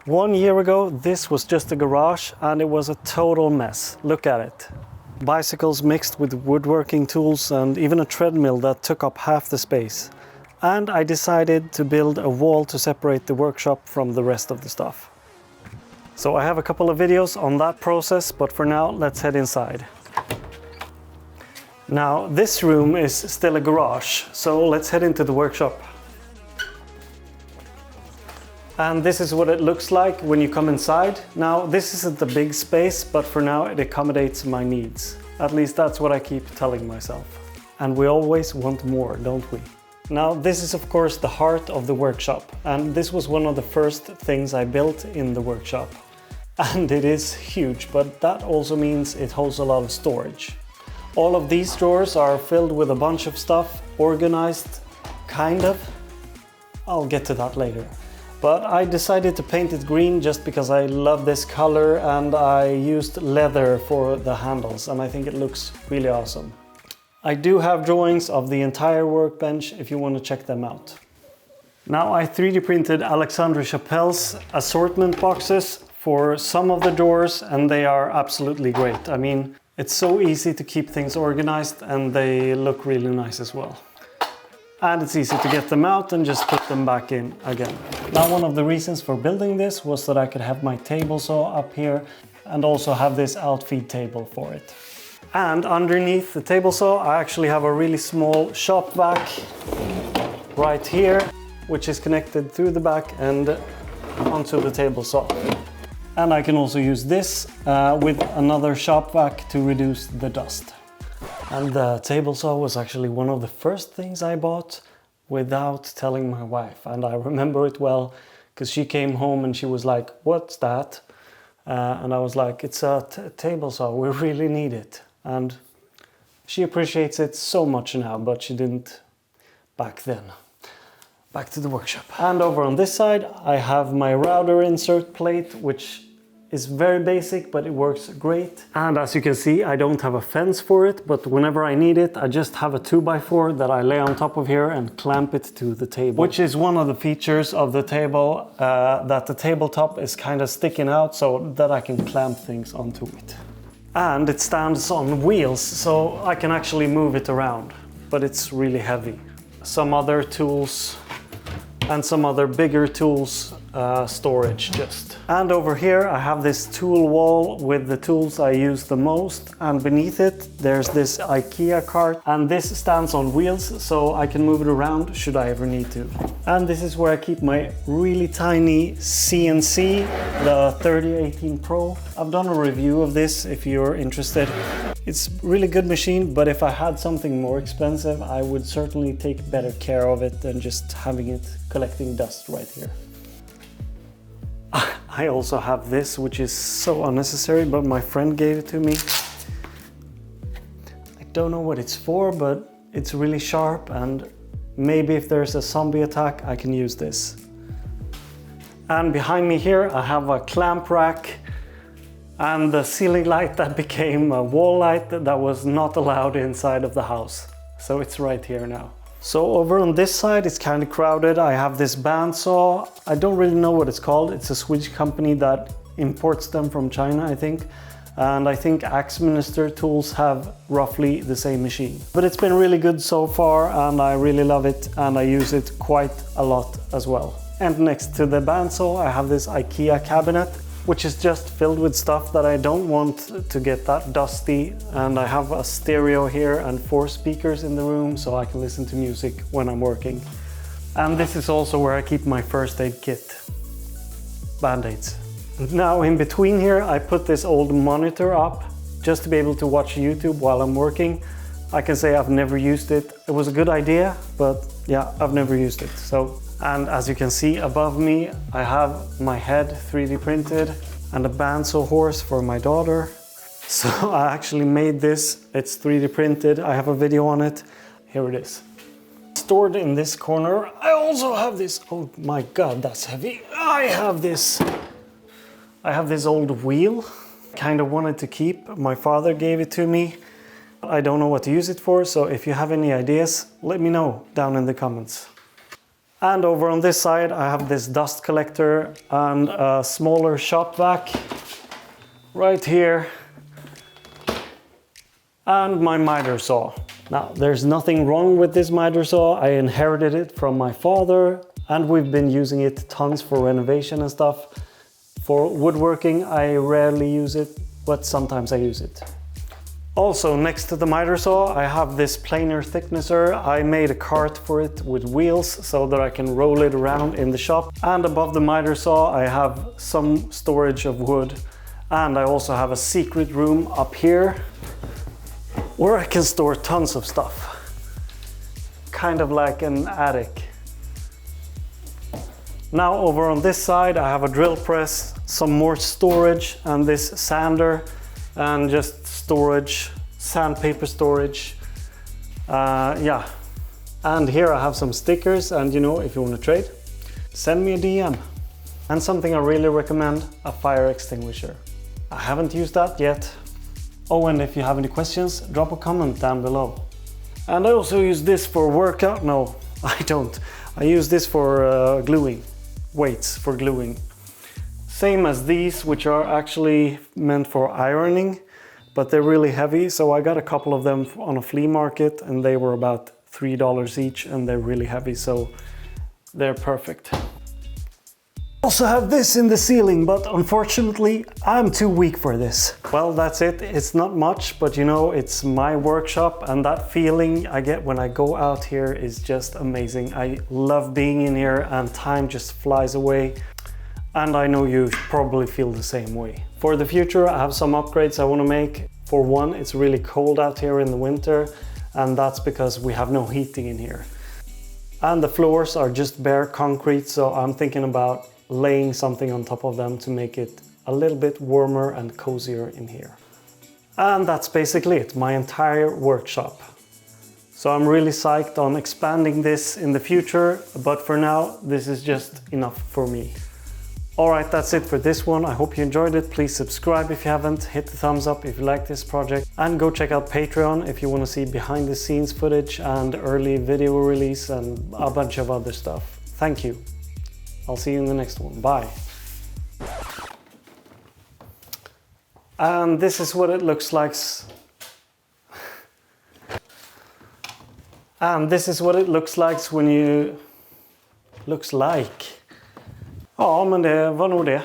1 year ago, this was just a garage and it was a total mess. Look at it. Bicycles mixed with woodworking tools and even a treadmill that took up half the space. And I decided to build a wall to separate the workshop from the rest of the stuff. So I have a couple of videos on that process, but for now, let's head inside. Now, this room is still a garage, so let's head into the workshop. And this is what it looks like when you come inside. Now, this isn't a big space, but for now it accommodates my needs. At least that's what I keep telling myself. And we always want more, don't we? Now, this is of course the heart of the workshop, and this was one of the first things I built in the workshop. And it is huge, but that also means it holds a lot of storage. All of these drawers are filled with a bunch of stuff, organized, kind of. I'll get to that later. But I decided to paint it green just because I love this color, and I used leather for the handles, and I think it looks really awesome. I do have drawings of the entire workbench if you want to check them out. Now, I 3D printed Alexandre Chapelle's assortment boxes for some of the drawers, and they are absolutely great. I mean, it's so easy to keep things organized and they look really nice as well. And it's easy to get them out and just put them back in again. Now, one of the reasons for building this was that I could have my table saw up here and also have this outfeed table for it. And underneath the table saw, I actually have a really small shop vac right here, which is connected through the back and onto the table saw. And I can also use this with another shop vac to reduce the dust. And the table saw was actually one of the first things I bought without telling my wife. And I remember it well because she came home and she was like, "What's that?" And I was like, "It's a table saw, we really need it." And she appreciates it so much now, but she didn't back then. Back to the workshop. And over on this side, I have my router insert plate, which is very basic, but it works great. And as you can see, I don't have a fence for it, but whenever I need it, I just have a 2x4 that I lay on top of here and clamp it to the table. Which is one of the features of the table, that the tabletop is kind of sticking out so that I can clamp things onto it. And it stands on wheels, so I can actually move it around, but it's really heavy. Some other tools and some other bigger tools, storage just. And over here I have this tool wall with the tools I use the most, and beneath it there's this IKEA cart, and this stands on wheels so I can move it around should I ever need to. And this is where I keep my really tiny CNC, the 3018 Pro. I've done a review of this if you're interested. It's a really good machine, but if I had something more expensive, I would certainly take better care of it than just having it collecting dust right here. I also have this, which is so unnecessary, but my friend gave it to me. I don't know what it's for, but it's really sharp, and maybe if there's a zombie attack, I can use this. And behind me here, I have a clamp rack and the ceiling light that became a wall light that was not allowed inside of the house. So it's right here now. So over on this side, it's kind of crowded. I have this bandsaw. I don't really know what it's called. It's a Swedish company that imports them from China, I think. And I think Axminster tools have roughly the same machine. But it's been really good so far, and I really love it, and I use it quite a lot as well. And next to the bandsaw, I have this IKEA cabinet, which is just filled with stuff that I don't want to get that dusty. And I have a stereo here and 4 speakers in the room so I can listen to music when I'm working. And this is also where I keep my first aid kit, Band-Aids. Now in between here, I put this old monitor up just to be able to watch YouTube while I'm working. I can say I've never used it. It was a good idea, but yeah, I've never used it. And as you can see above me, I have my head 3D printed and a bandsaw horse for my daughter. So I actually made this. It's 3D printed. I have a video on it. Here it is. Stored in this corner, I also have this. Oh my God, that's heavy. I have this old wheel. Kind of wanted to keep. My father gave it to me. I don't know what to use it for, so if you have any ideas, let me know down in the comments. And over on this side, I have this dust collector and a smaller shop vac right here. And my miter saw. Now, there's nothing wrong with this miter saw. I inherited it from my father and we've been using it tons for renovation and stuff. For woodworking, I rarely use it, but sometimes I use it. Also, next to the miter saw, I have this planer thicknesser. I made a cart for it with wheels so that I can roll it around in the shop. And above the miter saw, I have some storage of wood. And I also have a secret room up here where I can store tons of stuff. Kind of like an attic. Now over on this side, I have a drill press, some more storage, and this sander, and just storage, sandpaper storage. Yeah. And here I have some stickers, and you know, if you want to trade, send me a DM. And something I really recommend, a fire extinguisher. I haven't used that yet. Oh, and if you have any questions, drop a comment down below. And I also use this for workout. No, I don't. I use this for gluing, weights for gluing. Same as these, which are actually meant for ironing, but they're really heavy. So I got a couple of them on a flea market and they were about $3 each and they're really heavy, so they're perfect. Also have this in the ceiling, but unfortunately I'm too weak for this. Well, that's it. It's not much, but you know, it's my workshop and that feeling I get when I go out here is just amazing. I love being in here and time just flies away. And I know you probably feel the same way. For the future, I have some upgrades I want to make. For one, it's really cold out here in the winter, and that's because we have no heating in here. And the floors are just bare concrete, so I'm thinking about laying something on top of them to make it a little bit warmer and cozier in here. And that's basically it, my entire workshop. So I'm really psyched on expanding this in the future, but for now, this is just enough for me. Alright, that's it for this one. I hope you enjoyed it. Please subscribe if you haven't, hit the thumbs up if you like this project, and go check out Patreon if you want to see behind the scenes footage and early video release and a bunch of other stuff. Thank you. I'll see you in the next one. Bye. And this is what it looks like. And this is what it looks like when you... Looks like. Ja, men det var nog det.